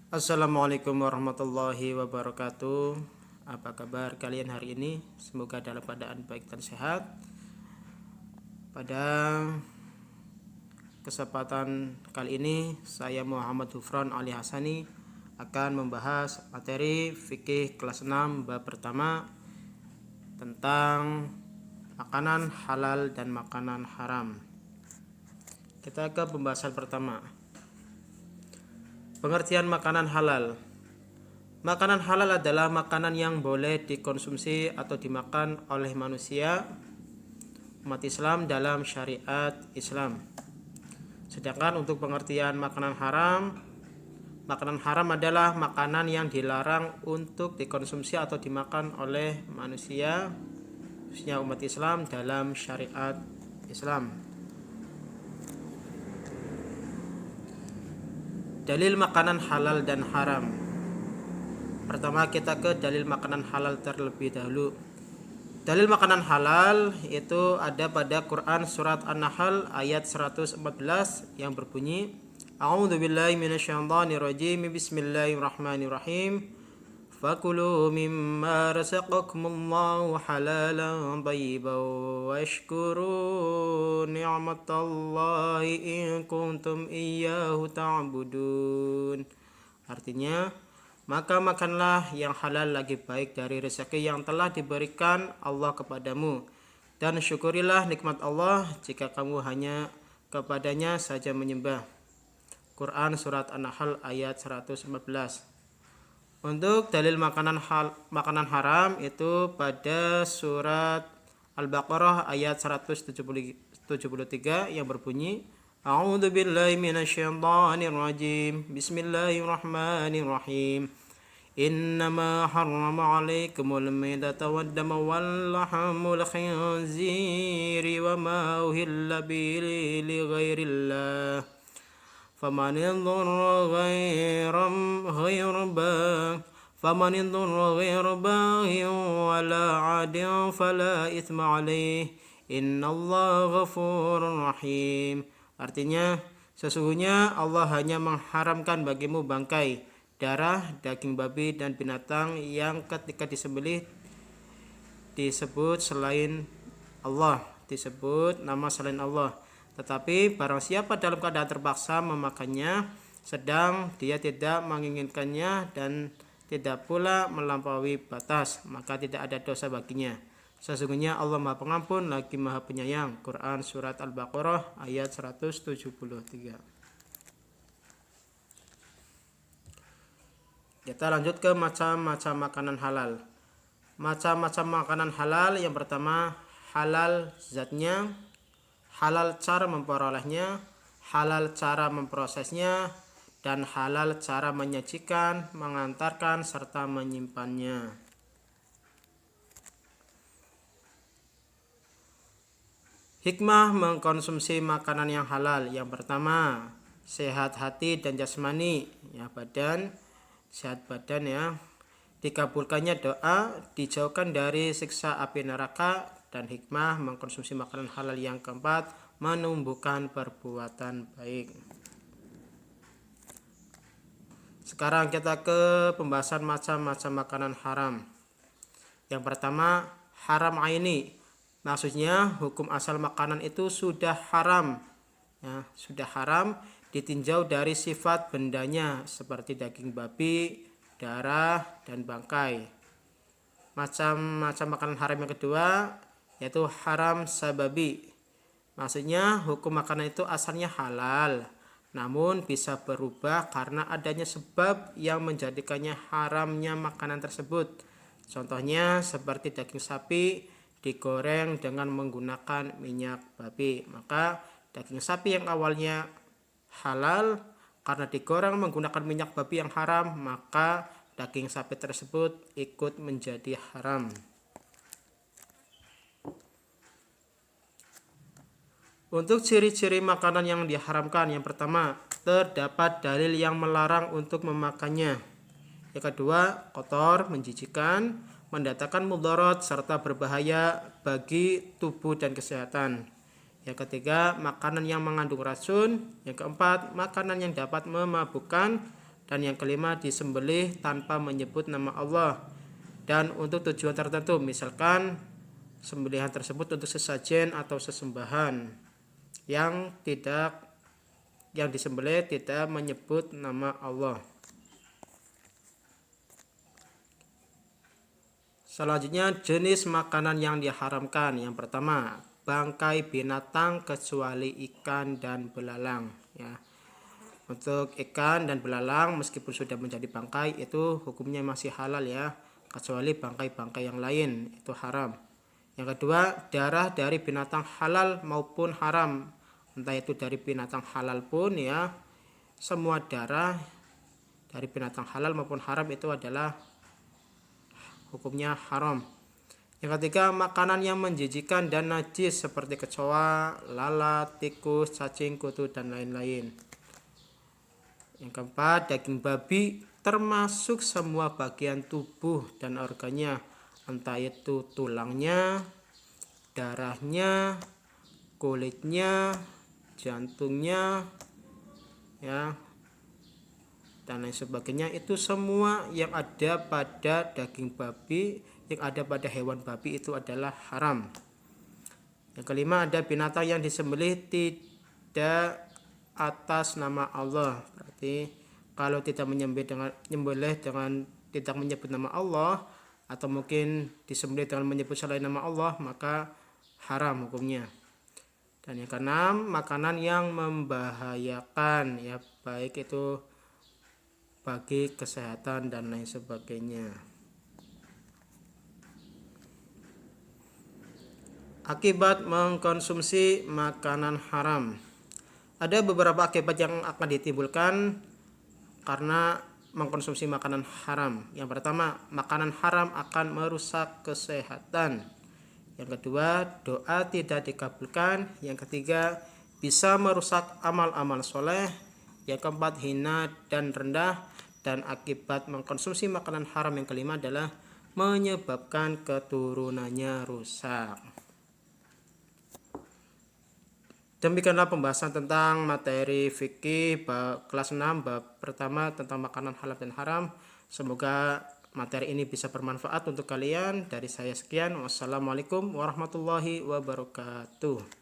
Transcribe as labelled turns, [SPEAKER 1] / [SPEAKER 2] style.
[SPEAKER 1] Assalamualaikum warahmatullahi wabarakatuh. Apa kabar kalian hari ini? Semoga dalam keadaan baik dan sehat. Pada kesempatan kali ini saya Muhammad Hufran Ali Hasani akan membahas materi fikih kelas 6 bab pertama tentang makanan halal dan makanan haram. Kita ke pembahasan pertama. Pengertian makanan halal. Makanan halal adalah makanan yang boleh dikonsumsi atau dimakan oleh manusia umat Islam dalam syariat Islam. Sedangkan untuk pengertian makanan haram adalah makanan yang dilarang untuk dikonsumsi atau dimakan oleh manusia khususnya umat Islam dalam syariat Islam. Dalil makanan halal dan haram. Pertama kita ke dalil makanan halal terlebih dahulu. Dalil makanan halal itu ada pada Quran surat An-Nahl ayat 114 yang berbunyi A'udzubillahi minasyaitonirrajim. Bismillahirrahmanirrahim. Fakulu mimma razaqakumullahu halalan thayyiban washkuru ni'matallahi in kuntum iyyahu ta'budun. Artinya, maka makanlah yang halal lagi baik dari rezeki yang telah diberikan Allah kepadamu, dan syukurilah nikmat Allah jika kamu hanya kepadanya saja menyembah. Quran surat An-Nahl ayat 114. Untuk dalil makanan haram itu pada surat Al-Baqarah ayat 173 yang berbunyi A'udzubillahi minasyaitonirrajim. Bismillahirrahmanirrahim. Innama harrama 'alaikumul maitata wad-dama wal lahmul khinziri wa ma uhilla bihi li ghairillah. فمن اضطر غير باغ ولا عاد فلا إثم عليه إن الله غفور رحيم. Artinya, sesungguhnya Allah hanya mengharamkan bagimu bangkai, darah, daging babi dan binatang yang ketika disembelih disebut nama selain Allah. Tetapi barang siapa dalam keadaan terpaksa memakannya, sedang dia tidak menginginkannya dan tidak pula melampaui batas, maka tidak ada dosa baginya. Sesungguhnya Allah Maha Pengampun lagi Maha Penyayang. Quran surat Al-Baqarah ayat 173. Kita lanjut ke macam-macam makanan halal. Macam-macam makanan halal, yang pertama halal zatnya, halal cara memperolehnya, halal cara memprosesnya, dan halal cara menyajikan, mengantarkan, serta menyimpannya. Hikmah mengkonsumsi makanan yang halal. Yang pertama, sehat hati dan jasmani, badan, sehat badan dikabulkannya doa, dijauhkan dari siksa api neraka. Dan hikmah mengkonsumsi makanan halal yang keempat, menumbuhkan perbuatan baik. Sekarang kita ke pembahasan macam-macam makanan haram. Yang pertama, haram aini. Maksudnya hukum asal makanan itu sudah haram, sudah haram ditinjau dari sifat bendanya seperti daging babi, darah, dan bangkai. Macam-macam makanan haram yang kedua yaitu haram sababi. Maksudnya hukum makanan itu asalnya halal, namun bisa berubah karena adanya sebab yang menjadikannya haramnya makanan tersebut. Contohnya seperti daging sapi digoreng dengan menggunakan minyak babi, maka daging sapi yang awalnya halal karena digoreng menggunakan minyak babi yang haram, maka daging sapi tersebut ikut menjadi haram. Untuk ciri-ciri makanan yang diharamkan, yang pertama, terdapat dalil yang melarang untuk memakannya. Yang kedua, kotor, menjijikkan, mendatangkan mudarat serta berbahaya bagi tubuh dan kesehatan. Yang ketiga, makanan yang mengandung racun. Yang keempat, makanan yang dapat memabukkan. Dan yang kelima, disembelih tanpa menyebut nama Allah dan untuk tujuan tertentu, misalkan sembelihan tersebut untuk sesajen atau sesembahan yang disembelih tidak menyebut nama Allah. Selanjutnya, jenis makanan yang diharamkan. Yang pertama, bangkai binatang kecuali ikan dan belalang, ya. Untuk ikan dan belalang meskipun sudah menjadi bangkai itu hukumnya masih halal, ya, kecuali bangkai-bangkai yang lain itu haram. Yang kedua, darah dari binatang halal maupun haram, entah itu dari binatang halal pun, ya, semua darah dari binatang halal maupun haram itu adalah hukumnya haram. Yang ketiga, makanan yang menjijikan dan najis seperti kecoa, lalat, tikus, cacing, kutu, dan lain-lain. Yang keempat, daging babi termasuk semua bagian tubuh dan organnya, entah itu tulangnya, darahnya, kulitnya, jantungnya, ya, dan lain sebagainya. Itu semua yang ada pada daging babi, yang ada pada hewan babi itu adalah haram. Yang kelima, ada binatang yang disembelih tidak atas nama Allah. Berarti kalau tidak menyembelih dengan tidak menyebut nama Allah, atau mungkin disembelih dengan menyebut selain nama Allah, maka haram hukumnya. Dan yang keenam, makanan yang membahayakan, ya, baik itu bagi kesehatan dan lain sebagainya. Akibat mengkonsumsi makanan haram. Ada beberapa akibat yang akan ditimbulkan karena mengkonsumsi makanan haram. Yang pertama, makanan haram akan merusak kesehatan. Yang kedua, doa tidak dikabulkan. Yang ketiga, bisa merusak amal-amal soleh. Yang keempat, hina dan rendah. Dan akibat mengkonsumsi makanan haram yang kelima adalah menyebabkan keturunannya rusak. Demikianlah pembahasan tentang materi fikih kelas 6 bab pertama tentang makanan halal dan haram. Semoga materi ini bisa bermanfaat untuk kalian. Dari saya sekian. Wassalamualaikum warahmatullahi wabarakatuh.